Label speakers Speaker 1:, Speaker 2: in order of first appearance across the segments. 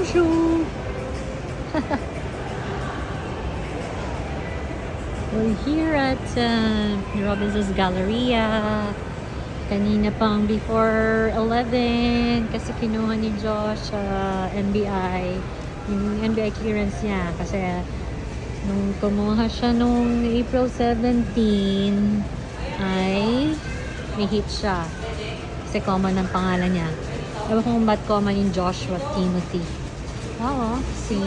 Speaker 1: Bonjour! We're here at Robinson's Galleria. Kanina pang before 11 kasi kinuha ni Josh NBI. Yung NBI clearance niya kasi nung kumuha siya nung April 17 ay may hit siya. Kasi common ang pangalan niya. Ewan ko kung ba't common yung Joshua Timothy. Oo, si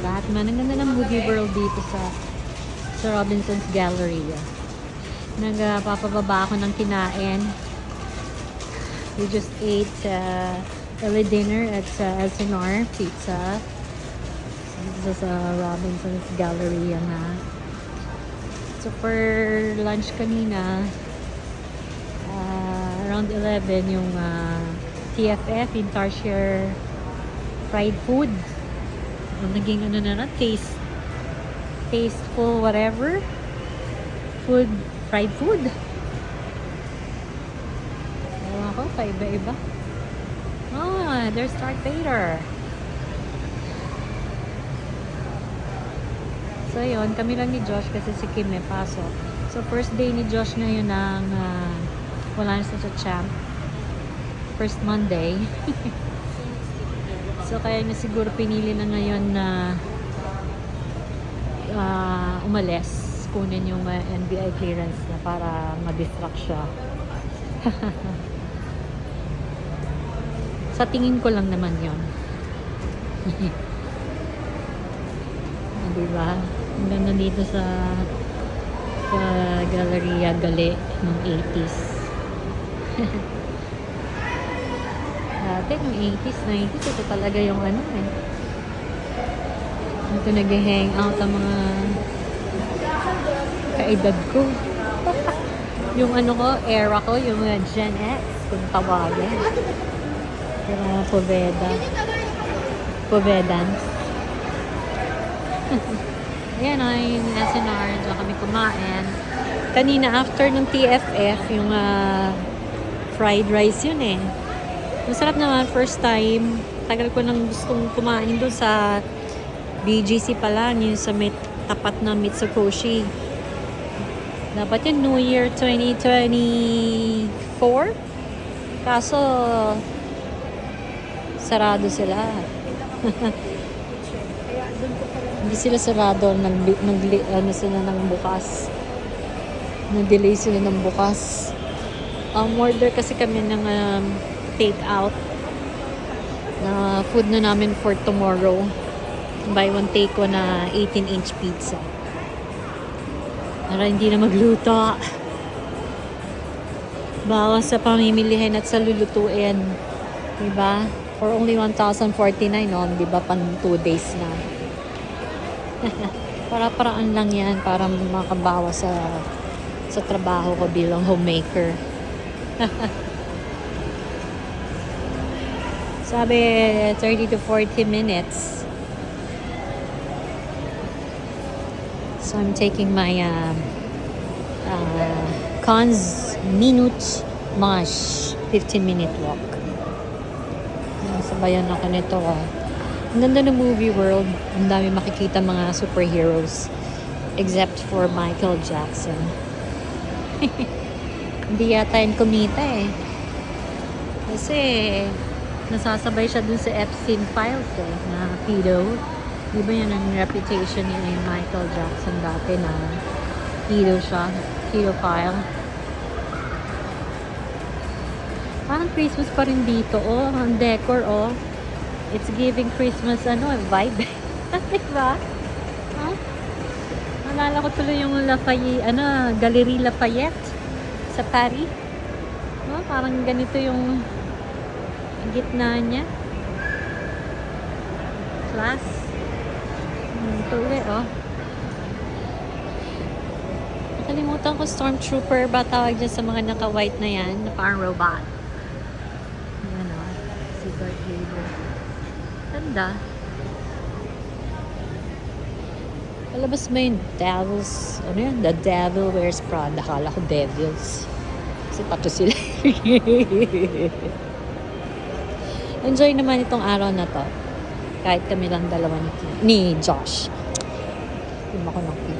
Speaker 1: Batman. Ang ganda ng movie world dito sa Robinson's Galleria. Nagpapababa ako ng kinain. We just ate early dinner at Elsinore Pizza. This is Robinson's Galleria na. So for lunch kanina, around 11 yung TFF, yung Tarsier fried food. Naging ano na tasteful whatever. Fried food. Ewan ko, paiba-iba. Oh, there's Darth Vader. So yun, kami lang ni Josh kasi si Kim may pasok. So first day ni Josh ngayon ng wala na sa champ. First Monday. So kaya na siguro pinili na ngayon na umalis. Kunin yung NBI clearance na para ma-distract siya. Sa tingin ko lang naman yon. Diba? Ang ganda dito sa Galleria Gali ng 80s. Dati ng 80s, 90s, ito talaga yung ano eh. Ito nag-hang out ang mga kaedad ko. Yung ano ko, era ko, yung Gen X, kung tawagin. Yung mga Povedans. Ayan o, yung SNR, dyan kami kumain. Kanina, after ng TFF, yung fried rice yun eh. Masarap naman, first time. Tagal ko nang gustong kumain doon sa BGC pala, yung sa tapat na Mitsukoshi. Dapat yung New Year 2024. Kaso, sarado sila. Hindi sila sarado. Ano sila ng bukas. Nag-delay sila ng bukas. Order kasi kami ng take out na food na namin for tomorrow. Buy one take one na 18-inch pizza. Para hindi na magluto. Bawas sa pamimilihin at sa lulutuin. Diba? For only 1,049, no? Diba? Pang 2 days na. Para-paraan lang yan para makabawas sa trabaho ko bilang homemaker. Sabi, 30 to 40 minutes. So I'm taking my Cons Minute March 15-minute walk. Sabayan ako nito. Ang ganda ng movie world. Ang dami makikita mga superheroes. Except for Michael Jackson. Hindi yata yung kumita eh. Kasi nasasabay siya dun sa Epstein files eh, na pedo. Di ba yan ang reputation ni Michael Jackson dati na pedo siya, pedophile. Parang Christmas pa rin dito, oh, ang decor, oh. It's giving Christmas, vibe. Diba? Huh? Nalala ko tuloy yung Galerie Lafayette sa Paris. Oh, parang ganito yung gitna niya. Class. Ito ulit, oh. Nakalimutan ko, stormtrooper ba tawag dyan sa mga naka-white na yan, na parang robot. Ayan, oh. Si Darth Vader. Ganda. Palabas mo yung Devils. Ano yun? The Devil Wears Prada. Akala ko Devils. Kasi pato sila. Enjoy naman itong araw na to. Kahit kami lang dalawa ni Josh. Hindi ako ng Kim.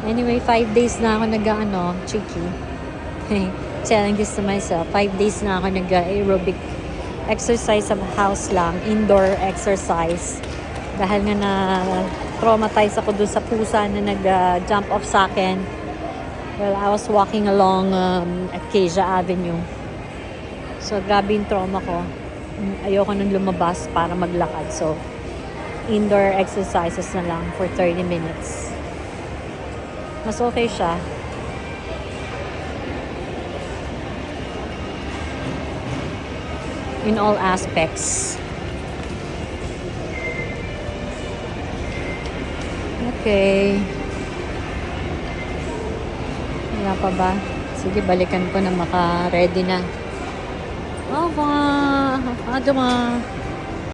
Speaker 1: Anyway, 5 days na ako cheeky. Telling this to myself, 5 days na ako nag-aerobic exercise sa house lang, indoor exercise. Dahil nga na-traumatize ako dun sa pusa na nag-jump off sa akin. Well, I was walking along Acacia Avenue. So, grabe yung trauma ko. Ayoko nung lumabas para maglakad. So, indoor exercises na lang for 30 minutes. Mas okay siya. In all aspects. Okay. Wala pa ba? Sige, balikan ko na maka-ready na. Aba! Adama!